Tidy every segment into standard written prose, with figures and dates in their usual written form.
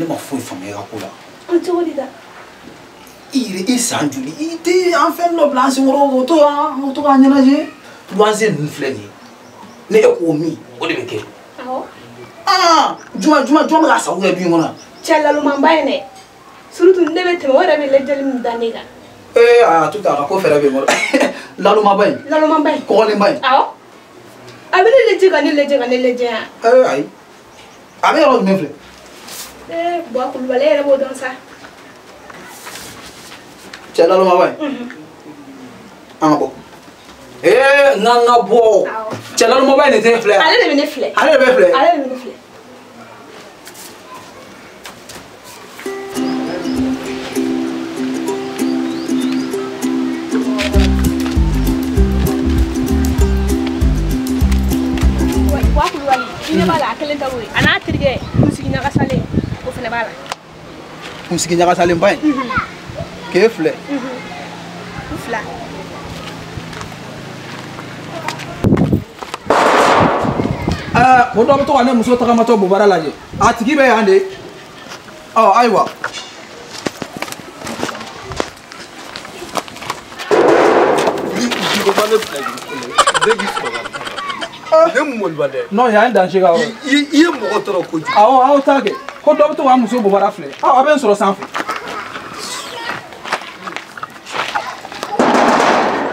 ma foyi faamuya ko la. An cogo di da? I san joli i tɛ an fɛn dɔ bila an senkɔrɔ o to k'a ɲɛnajɛ luwanse ninnu filɛ nin ye ne e k'o min o de bɛ kɛ. Awɔ. Juma bɛ k'a sago kɛ bin kɔnɔ. Cɛ lalumanba ye dɛ surtout ne bɛ tɛmɛ o yɛrɛ bɛ lajɛli min da ne kan. A to ta ko fɛrɛ bɛ yen kɔrɔ lalumaba in. Lalumaba in. Kɔgɔlenba in. Awɔ. A bɛ ne lajɛ ka ne lajɛ yan. Ayi a bɛ yɔrɔ jumɛn filɛ. Buwa Kulubali yɛrɛ b'o dɔn sa. Cɛ lalumaba in. An ka bɔ. N ka bɔ. Cɛ lalumaba in de tɛ filɛ. Ale de bɛ ne filɛ. Ale de bɛ filɛ. Ale de bɛ ne filɛ. Buwa Kulubali i ɲɛ b'a la a kelen tɛ o ye a n'a terikɛ kunsigi ɲagasalen o fana b'a la. Kunsigi ɲagasalenba in. K'e filɛ. U fila. Ko dɔ bɛ to ka ne muso tagamatɔ Bubara lajɛ a tigi bɛ yan de. Ayiwa. Non, y'a un danger là. Il y a mon retour au côté. Aw ta kɛ ko dɔ bɛ to ka muso Bubara filɛ a bɛ n sɔrɔ sanfɛ.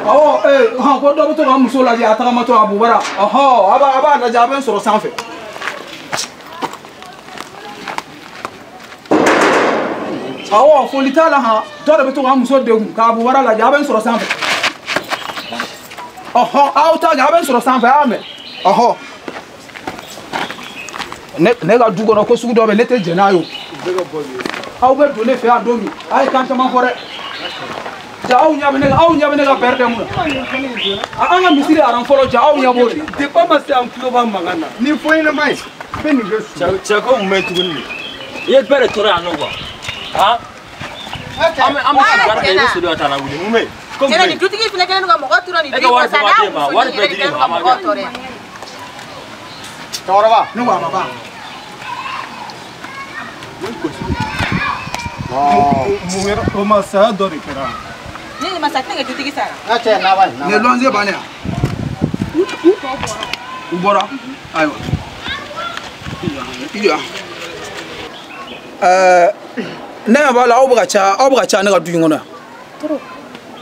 Ko dɔ bɛ to ka muso lajɛ a tagamatɔ a Bubara a b'a lajɛ a bɛ n sɔrɔ sanfɛ. Foli t'a la han dɔ de bɛ to ka muso degun k'a Bubara lajɛ a bɛ n sɔrɔ sanfɛ. Aw ta kɛ a bɛ n sɔrɔ sanfɛ a y'a mɛn. Ne ka du kɔnɔ ko sugu dɔ bɛ ne tɛ jɛn n'a ye o. Aw bɛ don ne fɛ yan don min a ye kan caman fɔ dɛ. Ja aw ɲɛ bɛ ne ka pɛrɛ tɛ mun na. An ka misiri aran fɔlɔ ja aw ɲɛ b'o de la. Depuis ma se an tulo b'a mankan na. Ni fɔ ɲɛnama ye bɛ nin bɛ cɛ ko mun bɛ tuguni. I ye bɛɛ de tora yan nɔ quoi. An bɛ ka baara kɛ i bɛ so dɔ ta la wuli mun bɛ yen. Cɛ ni dutigi fana kɛlen don ka mɔgɔ tura nin diri kɔ sa n'a muso ɲini yɛrɛ kɛlen don ka mɔgɔ tɔɔrɔ. Cɛkɔrɔba. Ne ko a ma ban. Mun yɛrɛ o ma saya dɔ de kɛra. Ni masa tɛ kɛ dutigi sara. N'a cɛ n'a ba ye. Nin ye luwanse bannen ye. U bɔra. Ayiwa. Ne ɲɛ b'a la aw bɛ ka caya ne ka du in kɔnɔ yan.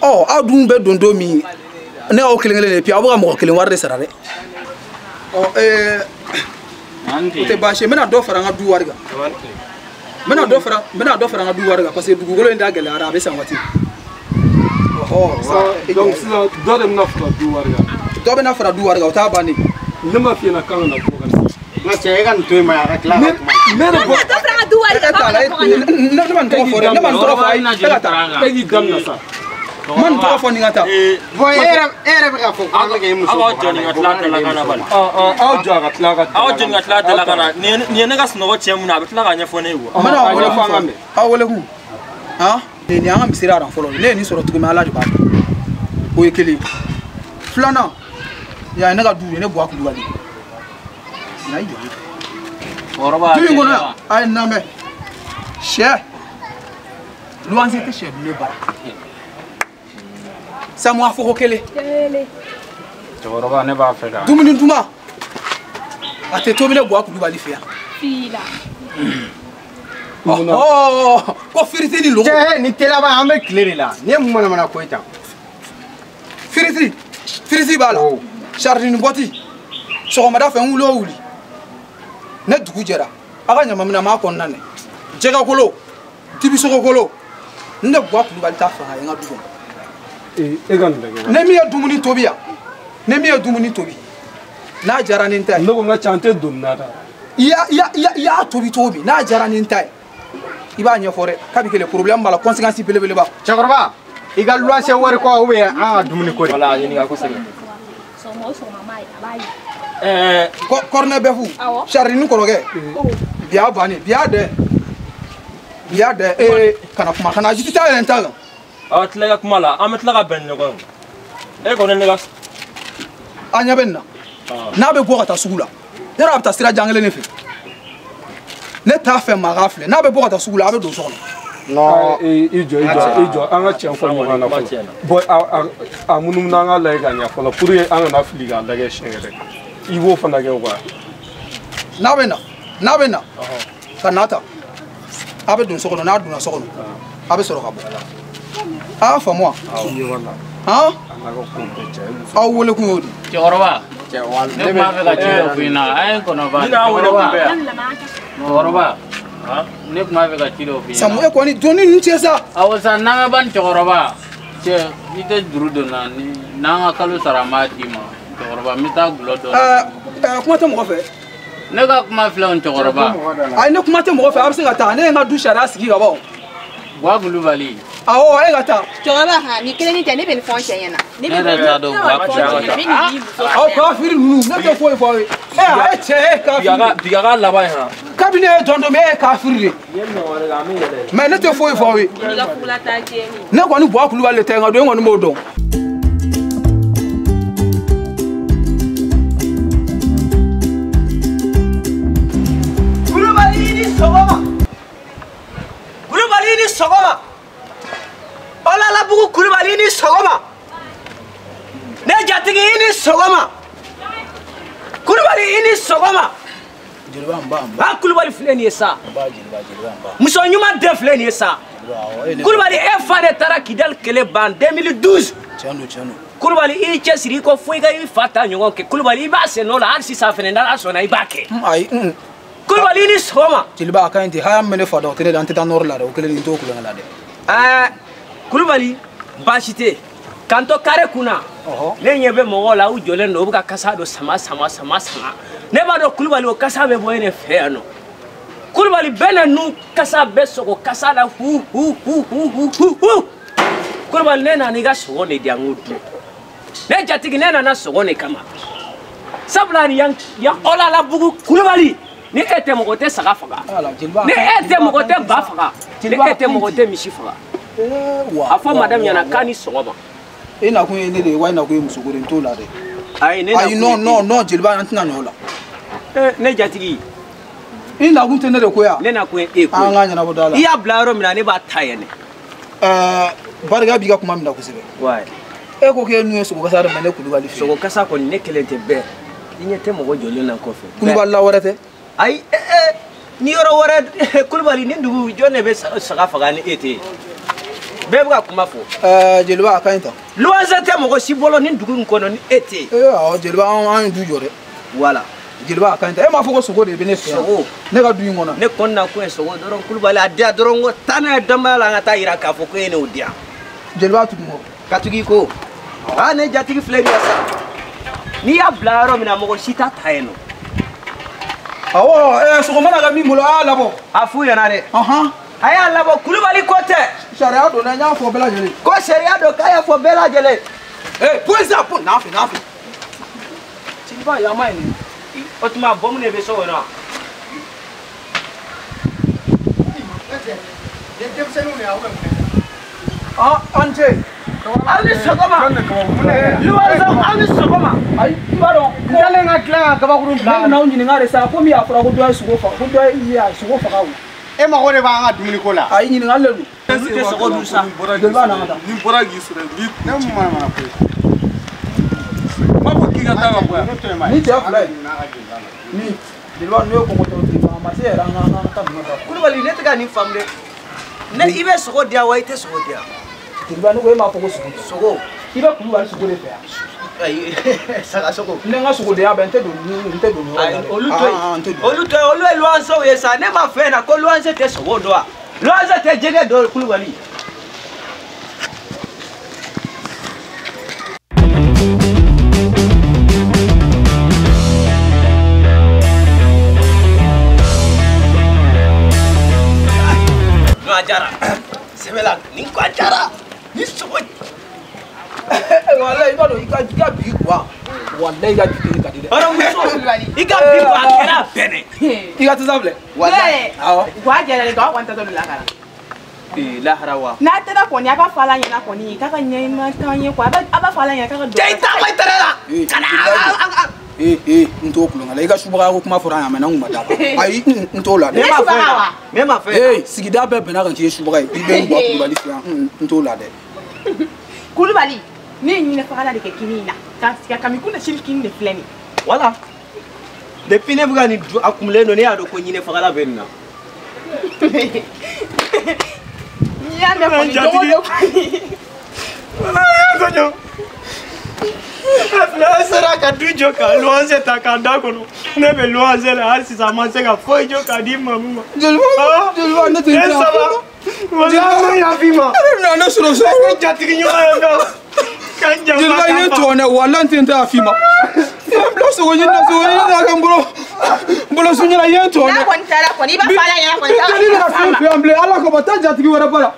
Aw dun bɛ don don min ne y'aw kelen kelen de puis aw bɛ ka mɔgɔ kelen wari de sara dɛ. O tɛ baasi ye n bɛna dɔ fara n ka du wari kan. N bɛna dɔ fara n ka du wari kan parce que dugukolo in da gɛlɛyara a bɛ san waati. Donc sisan dɔ de bɛna fara du wari kan. Dɔ bɛna fara du wari kan o t'a bannen. Ne ma f'i ɲɛna k'an kana bɔ ka na. Nka cɛ e ka nin to yen ma a ka tila ka kuma. Ne de bɔ. Dɔ fara n ka du wari kan k'aw kana kɔngɔ na. Ne ma nin tɔgɔ fɔ dɛ ne ma nin tɔgɔ fɔ a ye e ka taa. E k'i daminɛ sa. N ma nin tɔgɔ fɔ nin ka taa. Bon e yɛrɛ bɛ ka fɔ ko an bɛ k'e muso. Aw jɔ nin ka tila dala kana bali. Aw jɔ a ka tila ka. Aw jɔ nin ka tila dala kana. Nin ye ne ka sunɔgɔ cɛ mun na a bɛ tila k'a ɲɛfɔ ne ye wa. N bɛna aw wele fɔ an ka mɛn. Aw wele kun. Nin y'an ka misiri aran fɔlɔ ne ye nin sɔrɔ cogo min ala de b'a dɔn. O ye kelen. Filanan yan ye ne ka du ye ne Buwa Kulubali. Du in kɔnɔ yan a ye n lamɛn sɛ luwanse tɛ sɛ dun ne bara. Samu a fɔ ko kelen. Cɛkɔrɔba ne b'a fɛ ka. Dumuni duman a tɛ tobi ne Buwa Kulubali fɛ yan. Ko firiti ni logo. Cɛ ni teliya ba an bɛ tile de la ni ye mun mana ko ye tan. Firiti b'a la sardine boîte sɔgɔmada fɛ n wuli o wuli ne dugu jɛra a ka ɲamanminɛn kɔnɔna na jɛgɛ kolo dibisogo kolo ne Buwa Kulubali t'a fɛ ka ye n ka du kɔnɔ. E ka nin bɛ kɛ. Ne min ye dumuni tobi yan n'a diyara ni n ta ye. Ne ko n ka ca an tɛ don na ta. I y'a tobi cogo min n'a diyara ni n ta ye i b'a ɲɛfɔ dɛ k'a bɛ kɛlɛ problème b'a la conséquence belebeleba. Cɛkɔrɔba i ka luwanse wari kɔ ou bien an ka dumuni ko de. Voilà ɲininka kosɛbɛ. Sɔgɔma o sɔgɔma a b'a ye. Kɔrɔnɛ bɛɛ fu sardine kɔrɔkɛ bi y'a bannen bi y'a dɛ kana kuma kana jiti t'a yɛrɛ n t'a kan. Aw tila ka kuma la an bɛ tila ka bɛn ɲɔgɔn ye. E kɔni ne ka. A ɲɛ bɛ nin na n'a bɛ bɔ ka taa sugu la yɔrɔ a bɛ taa sira jan kelen de fɛ ne t'a fɛ maga filɛ n'a bɛ bɔ ka taa sugu la a bɛ don so kɔnɔ. non i jɔ an ka tiɲɛ fɔ ɲɔgɔn na fɔlɔ bon a munumunu an ka lajɛ ka ɲɛ fɔlɔ pour que an kana fili k'a lajɛ siɲɛ wɛrɛ i b'o fana kɛ quoi. n'a bɛ na ka n'a ta a bɛ don so kɔnɔ n'a donna so kɔnɔ a bɛ sɔrɔ ka bɔ a y'a faamu wa. han aw wele kun y'o de. cɛkɔrɔba ne tun b'a fɛ ka ci dɔ f'i ɲɛna a ye n kɔnɔ ban. cɛkɔrɔba ne tun b'a fɛ ka ci dɔ f'i ɲɛna. Samu e kɔni doni ninnu cɛ sa. awɔ sa n'an ka ban cɛkɔrɔba cɛ i tɛ juru don na n'an ka kalo sara n b'a d'i ma cɛkɔrɔba n bɛ taa gulɔ dɔ. kuma tɛ mɔgɔ fɛ. ne ka kuma filɛ nin cɛkɔrɔba. ayi ne kuma tɛ mɔgɔ fɛ a bɛ se ka taa ne ye n ka du sariya sigi ka ban. Buwa Kulubali. awɔ e ka taa. cɛkɔrɔba ha ni kelen ni tɛ ne bɛ nin fɔ n cɛ ɲɛna. ne yɛrɛ t'a dɔn Buwa Kulubali. aw kafiri ninnu ne tɛ foyi fɔ aw ye. e cɛ e kafiri. bi ka laban ye han. kabini e jɔn don mais e ye kafiri de. mais ne tɛ foyi fɔ aw ye. ne kɔni Buwa Kulubali de tɛ nka don e kɔni b'o dɔn. Kulubali ni sɔgɔma Olalabugu Kulubali ni sɔgɔma ne jatigi i ni sɔgɔma Kulubali i ni sɔgɔma ba Kulubali filɛ nin ye sa muso ɲuman den filɛ nin ye sa Kulubali e fa de taara Kidal kɛlɛ ban 2012 Kulubali i cɛsiri i ko fo i ka i fa ta ɲɔgɔn kɛ Kulubali i b'a sen nɔ la hali sisan fɛnɛ n'Ala sɔnna i b'a kɛ Kulubali ni sɔgɔma jeliba a ka ɲi ten haya min bɛ ne fa dɔn o kelen de an tɛ taa nɔrɔ la dɛ o kelen ni t'o kulonkɛ la dɛ. Kulubali baasi tɛ k'an to kare kunna ne ɲɛ bɛ mɔgɔw la u jɔlen don u bɛ ka kasa dɔ sama ne b'a dɔn Kulubali o kasa bɛ bɔ e de fɛ yan nɔ Kulubali bɛɛ na nu kasa bɛ sogo kasa la hu Kulubali ne nana i ka sogo de di yan k'o dun ne jatigi ne nana sogo de kama sabula yan Olalabugu Kulubali ni e tɛ mɔgɔ tɛ saga faga ni e tɛ mɔgɔ tɛ ba faga ni e tɛ mɔgɔ tɛ misi faga a fɔ madame ɲɛna k'a ni sɔgɔma e na kun ye ne de ye wa e na kun ye muso ko de n t'o la dɛ ayi non jeliba an tɛna ɲɛ o la ne jatigi i na kun tɛ ne de ko yan ne na kun ye e ko an ka ɲɛnabɔ da la i y'a bila yɔrɔ min na ne b'a ta yen dɛ barika b'i ka kuma min na kosɛbɛ e ko k'e nun ye sogo kasa de mɛ ne Kulubali fɛ sogo kasa kɔni ne kelen tɛ bɛɛ i ɲɛ tɛ mɔgɔ jɔlen na kɔfɛ Kulubali la wɛrɛ tɛ ayi ni yɔrɔ wɛrɛ Kulubali ni dugu jɔn de bɛ saga faga ni e tɛ bɛɛ bɛ ka kuma fɔ jeliba a ka ɲi ta luwanse tɛ mɔgɔ si bolo ni dugu in kɔnɔ ni e tɛ awɔ jeliba an ye du jɔ dɛ wala jeliba a ka ɲi ta e m'a fɔ ko sogo de bɛ ne fɛ yan ne ka du in kɔnɔ ne kɔni na kun ye sogo dɔrɔn Kulubali a diya dɔrɔn ko taa n'a ye dɔnbaya la an ka taa yira k'a fɔ ko e n'o diya jeliba tugu mɔ ka tugu i ko ne jatigi filɛ nin ye sa n'i y'a bila yɔrɔ min na mɔgɔ si t'a ta yen nɔ awɔ sogo mana kɛ min bolo a y'a labɔ a f'u ɲɛna dɛ a y'a labɔ Kulubali ko tɛ sariya don dɛ n y'a fɔ bɛɛ lajɛlen ko sariya don k'a y'a fɔ bɛɛ lajɛlen polisa po n'a fɛ jeliba yan ma ɲi o tuma bɔ mun de bɛ so kɔnɔ an ce aw ni sɔgɔma luwanse aw ni sɔgɔma ayi i b'a dɔn n dalen ka dilan ka kabakurun bila ne bɛna aw ɲininka de sa komi a fɔra ko dɔ ye sogo faga ko dɔ ye sogo faga o e mago de b'an ka dumuni ko la ayi ɲininkali de don olu tɛ sogo dun sa jeliba n'an ka taa ni bɔra k'i sɔrɔ ne mun mana ko m'a fɔ k'i ka taa ka bɔ yan ni cɛ fila ye ni jeliba n'o ye kɔngɔtɔ tigi ma a ma se yɛrɛ an ka taa duguma ta Kulubali ne tɛ ka nin faamu dɛ ne i bɛ sogo di yan wa i tɛ sogo di yan jeliba ne ko e m'a fɔ ko sogo i bɛ Kulubali sogo de fɛ yan ayi saga sogo ne ka sogo de y'a bɛn n tɛ don yɔrɔ la dɛ olu to yen olu ye luwansew ye sa ne m'a fɔ e ɲɛna ko luwanse tɛ sogo dɔn wa luwanse tɛ jɛgɛ dɔn Kulubali Jara sɛbɛla nin ko jara ni sogo walayi i b'a dɔn i ka bi kuwa walayi i ka bi ka di dɛ i ka bi kuwa a kɛra bɛnɛ i ka tisa filɛ walayi wa jɛlen ka wa tɛ lahara lahara wa n'a taara kɔni a b'a fɔ ala ɲɛna kɔni k'a ka ɲɛma t'an ye quoi a b'a fɔ ala ɲɛna k'a ka cɛ i taa ma i tɛrɛ la kana nto kulunga la. I ka subaga ko kuma fɔra yan mais nan kuma da. Ayi nto la. Ne ma fɛ wa. Me ma fɛ. Sigida bɛɛ bɛnna kan k'i ye subaga ye. I bɛ bɔ Kulubali fɛ yan. Nto la dɛ. Kulubali, ne ye ɲinɛ fagala de kɛ kini na. Ka siga kami kun na sini kini de filɛ nin. Voilà. Depuis ne bɛ ka nin accumuler non ne y'a dɔn ko ɲinɛ fagala bɛ nin na. N'i y'a mɛn kɔni don o don kɔni. Kɔɲɔ. A sera ka du jɔ ka luwanse ta k'a da kɔnɔ. Ne bɛ luwanse la hali sisan a ma se ka foyi jɔ k'a di mamu ma. Jeliba ne tɛ E saba. Wala ma yafi ma. Na ne sɔrɔ so. Ko jatigi ɲɔgɔn ye dɔn. Kan jama Jeliba i ye tɔnɛ wala n tɛ n tɛ a f'i ma. Bila sogo ɲini na ka n bolo suɲɛna i ye tɔnɛ. N'a kɔni taara kɔni i b'a fɔ ala ɲɛna kɔni. Jeli ka fɛn fɛn yan bilen ala ko ba taa jatigi wɛrɛ ba la.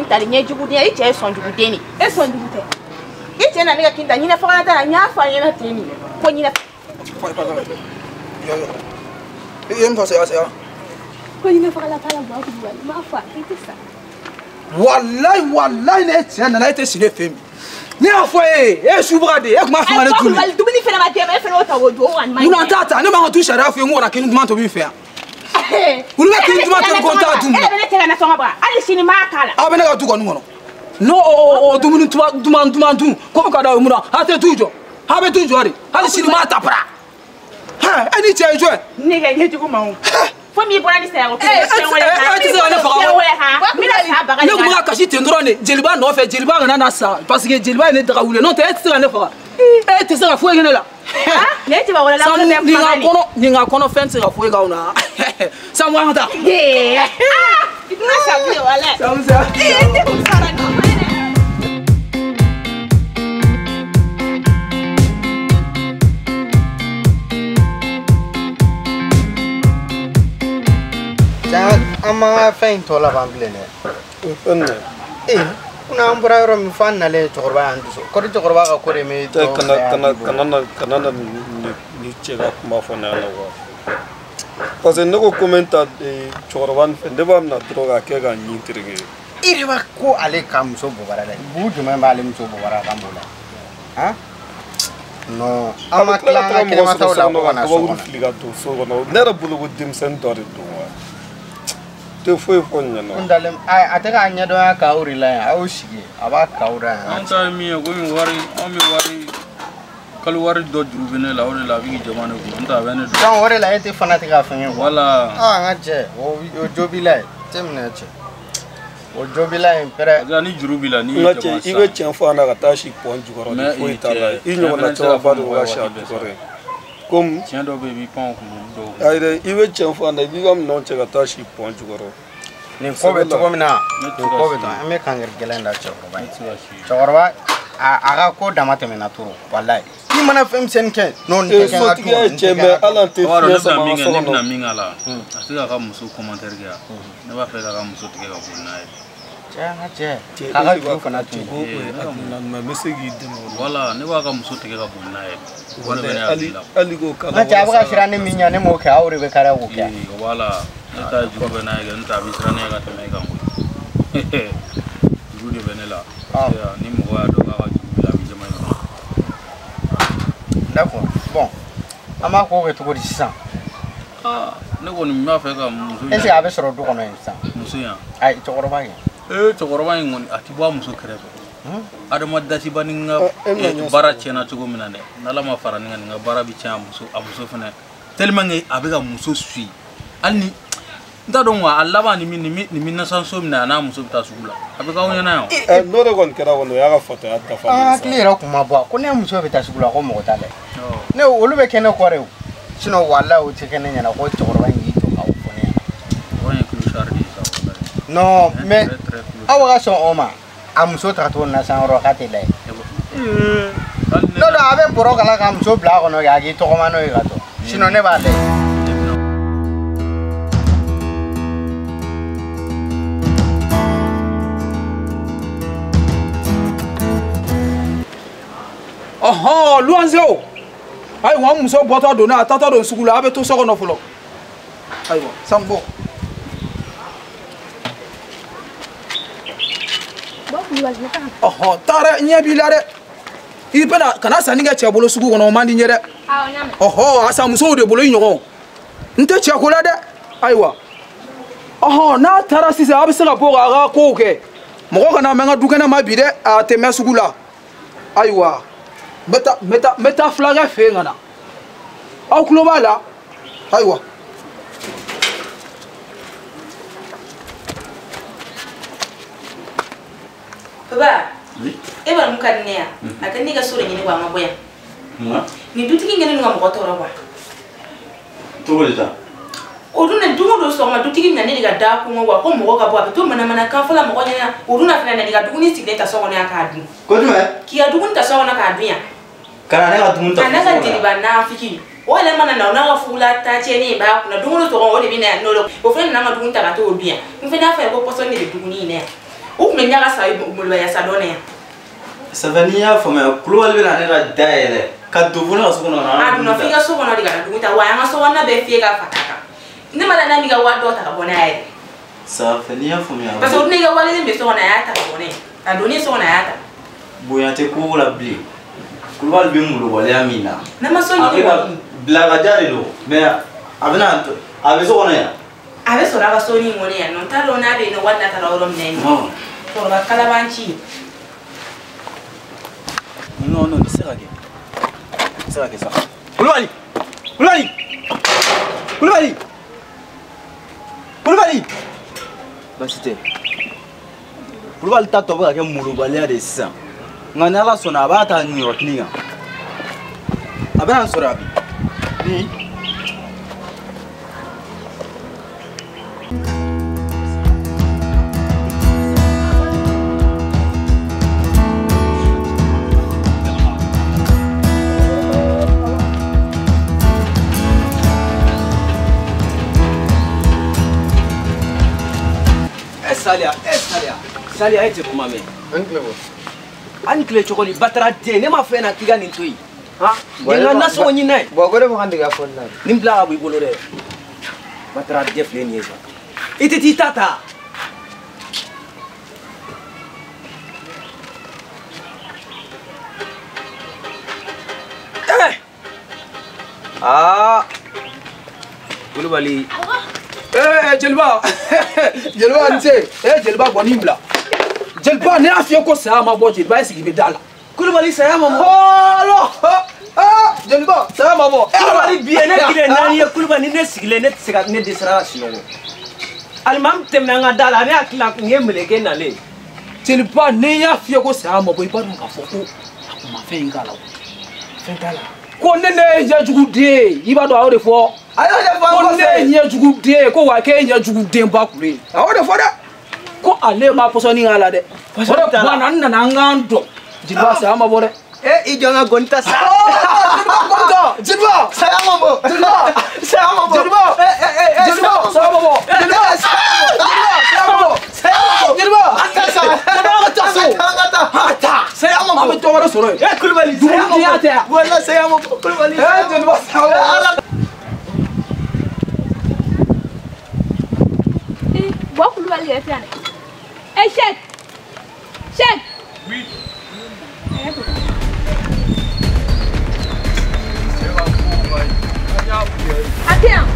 Tali ɲɛ jugu den i cɛ ye sɔn jugu den ni e sɔn jugu tɛ i cɛ na ne ka kinta ɲinɛ fagala ta la n y'a fɔ a ɲɛna ten nin ko ɲinɛ ko ɲinɛ fagala ta la bɔ Kulubali n b'a fɔ a i tɛ sa wallahi ne tiɲɛ nana e tɛ sigi fɛ min ne y'a fɔ e ye subaga de ye e tun b'a fɔ ne tun Kulubali dumuni fɛnɛ ma dɛmɛ e fɛnɛ o ta o jɔ o kɔni ma ɲi munna t'a ta ne man ka tu sariya fɔ n ko wara kini duman tobi fɛ yan olu bɛ kini duman tobi ko n t'a dun e bɛ ne cɛ ka nasɔngɔ bɔ hali sini n b'a k'a la aw bɛ ne ka du kɔni kɔnɔ n'o o dumuni duman dun ko ka da o munna a tɛ tu jɔ a bɛ tu jɔ de hali sini n b'a ta para e ni cɛ ye jɔ ye ne ka ɲɛjugu ma o fo min bɔra ni saya ko e tɛ se ka ne faga ne tun bɛ ka kasi ten dɔrɔn de jeliba nɔfɛ jeliba kana na sa parce que jeliba ye ne daga wuli n'o tɛ e tɛ se ka ne faga e tɛ se ka foyi kɛ ne la nin ka kɔnɔ fɛn tɛ se ka foyi k'aw na Samu an ka taa an ma fɛn tɔ laban bilen dɛ kuna an bɔra yɔrɔ min fɔ an nalen cɛkɔrɔba y'an dusu kɔri cɛkɔrɔba ka ko de me kana na ni cɛ ka kuma fɔ ne ɲɛna wa parce que ne ko ko n ta cɛkɔrɔba nin fɛ ne b'a mina dɔrɔn k'a kɛ ka ɲin tereke i de b'a ko ale ka muso bɔbara dɛ bu jumɛn b'ale muso bɔbara ka b'o la han non an ma tila an ka kɛnɛmataw la ko ka na so kɔnɔ fili ka don so kɔnɔ ne yɛrɛ bolo ko denmisɛnnin dɔ de don wa tɛ foyi fɔ n ɲɛna n dalen a tɛ k'a ɲɛdɔnya k'aw de la yan a y'o sigi a b'a k'aw da yan an ta ye min ye komi wari an bɛ wari kalo wari dɔ juru bɛ ne la o de la a bɛ k'i jama ne kun n ta bɛ ne don donc o de la e tɛ fana tɛ k'a fɛn ye wala n ka cɛ o jo b'i la ye tɛ minɛ cɛ o jo b'i la ye pɛrɛ ni juru b'i la ni n ka cɛ i bɛ tiɲɛ fɔ a la ka taa si pɔn jukɔrɔ ni foyi t'a la i ɲɔgɔnna camanba de b'a si a jukɔrɔ ye comme tiɲɛ dɔ bɛ yen i b'i pan kun dɔw ayi dɛ i bɛ tiɲɛ fɔ a la i b'i ka minɛnw cɛ ka taa si pɔn jukɔrɔ nin ko bɛ cogo min na nin ko bɛ tan an bɛ kankari gɛlɛn da cɛkɔrɔba ye cɛkɔrɔba a ka ko dama tɛmɛna toro walayi ni mana fɛn misɛnnin kɛ n'o tɛ kɛ ka sotigiya ye cɛ mɛ ala tɛ fiɲɛ sama an sɔrɔ ne bɛna min k'a la a tɛ k'a ka muso commentaire kɛ ne b'a fɛ k'a ka muso tigɛ ka bɔ n'a ye cɛ n ka cɛ k'a ka juru fana tun ko mɛ n bɛ se k'i dɛmɛ o la wala ne b'a ka muso tigɛ ka bɔ n'a ye hali k'o kala n ka cɛ a bɛ ka siran ne min ɲɛ ne m'o kɛ aw de bɛ kariya k'o kɛ wala ta jugo na ga nta bisra ne ga teme ga ngo jugo be ne la ya ni mo wa do ga jugo la bi jama d'accord bon ama ko ke to ko disa ne ko ni ma fe ga muso est-ce que abe soro do ko no insa muso ya ay to ko ba ye to ko ba ngoni ati ba muso kere ada madda si baninga bara chena to go minane nala ma fara nga bara bi cha muso amuso fene tellement ngai abega muso sui alni nda don wa Allah ba ni min na san so mina na muso ta sugula abega wonya na yo no do kon kera wono ya ga foto ya ta fa clear ko ma bo ko ne muso be ta sugula ko mo ta le ne olu be kene ko rew sino wala o te kene nyana ko to ko ba ngi to ka ko ne wonya ku shardi sa wala no mais awa so oma amuso ta to na san ro ka te le no do abe boro kala ka amuso bla ko no ya gi to ko ma no ga to sino ne ba le Aha, luanzeo. Ai wa muso bota do na tata do sugula abe to soko no fulo. Aiwa, sambo. Aha, tare nya bilare. Ibena kana saninga che bolo sugu kono mandi nyere. Aha, asa muso de bolo nyogo. Nte che kola de. Aiwa. Aha, na tara sise abe sanga boga ga ko ke. Mogo kana menga dukena mabide a teme sugula. Aiwa. Meta flaga fengana. Au globala. Aiwa. Baba. E ba muka ne ya. Akani ga sura nyini wa maboya. Ni dutiki ngene nga mo tora kwa. to leta Oduna dungo do so ma dutiki ngane ga da ko ngwa ko mo ga bo to mana ka fala mo nya oduna fena ne ga duguni signeta so ne aka adu. Ko dum Ki ya dugun ta so na ka adu ya. Kana ne ga dumun ta. Ana ga diri ba na fiki. Wala mana na ga fula ta che ni ba kuna dungo to ko de bi na no lo. O fe na ma dugun ta ga to obi ya. Mfe na fa ko poso ni de duguni ne. O me nya ga sa mo lo ya sa do ne. Savania fama kulwal bela ne ga daele. Ka duvuna so na na. Aduna fika so na diga dugun ta wa ya so na be fi ga fataka. Ni mala na mi ga wa do ta ka bona ya. Savania fama. Parce que ni ga wale ni be so na ya ta ka bona. Adoni so na ya ta. Boya te ko la bli. Kulwal be mulu wale amina. Na maso ni blaga jari lo. Me abina abe so na ya. Abe so ra ga so ni ngone ya. Non ta lo na be no wadda ta ro mne. To ba kala banchi. Non, non, c'est ragué. C'est ragué ça. Koulibaly! Koulibaly! Koulibaly! Koulibaly! Bah c'était. Koulibaly ta toba ke mulubali ya desa. Ngana la sona ba ta ni rotninga. Abana sora bi. Ni. Salia ete kuma me. Ankle chokoli batara de ne ma fe na kiga ni toyi. Ha? Ninga naso nyi nai. Bo gore mo hande ga fonna. Nimbla abu ibolo de. Batara de fle ni esa. Ite ti tata. Ah. Koulibaly. Jelba. Jelba nse. Jelba bonimla. Jelba ne afie ko sa ma bo Jelba esi be dala. Koulibaly saya mama. Oh ah Jelba sa ma bo. Koulibaly bien ne kile nani ya Koulibaly ne sigile ne sega ne desra sinogo. Almam temna nga dala ne akila ngemle ke nale. Jelba ne ya afie ko sa ma bo ibadu ka foko. Akuma fe ngala. Fe dala. Ko ne ne ya jugude ibadu awre fo. Ayo de fo ko ne nya jugude ko wa ke nya jugude mba kure. Awre fo da. Ko ale ma poso ni ngala de. Ora bana nna ngando. Jelba sa ma bo de. Ijonga gonta sa. Jelba saya mambo. Jelba Saya mambo. Jelba Jelba sa ma bo. Jelba sa ma bo. Jelba Atasa. Hata saya ma bo to wara soro. Koulibaly saya ma bo. Wala saya mambo. Koulibaly. Jelba sa ma bo. Koulibaly est fiané. Hey, Cheikh! Cheikh! Oui. Attends!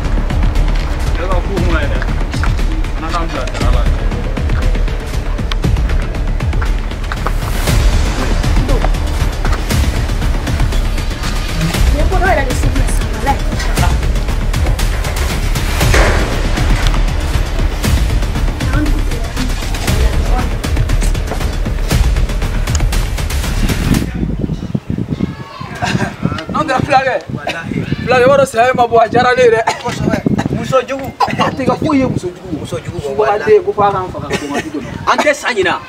Non, de flag. Flag, what is it? My boy, Jarale. Muso jugu. Take a 4 year muso jugu. Muso jugu Go wala. ade go fa kan fa kan ko mati do. Ante sanyina.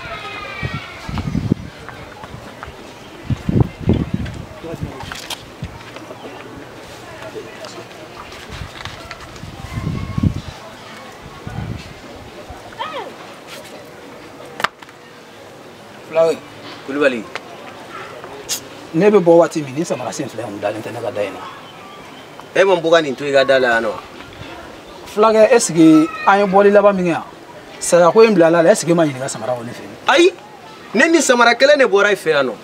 Flag. Koulibaly. Ne be bo wati mi ni samara sen flag mu dalin tane ga dayna. E mon buga ni tuiga dala ano. Flag est-ce que an boli laba mi nga. Sa ko mbla la est-ce que ma ni ga samara woni fe. Ai ne ni samara kele ne bora ife ano.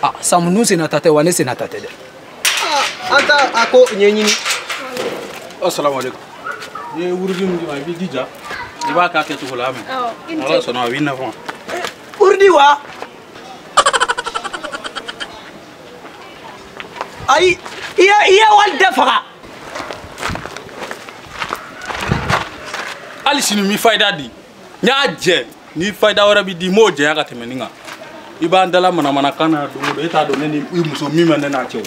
Ah, samunu senatate wane senatate de. Anta ako nyenyini. Assalamu alaikum. Ye wurgi mu ma bi dija. Iba ka ke to la me. Allah sona wi na fa. Urdi wa. Ai iya wal dafa. Ali sinu mi fayda di. Nya je ni fayda wara bi di mo je ya ka temeninga. Iba ndala mana kana do eta do ne ni muso mi men na chew.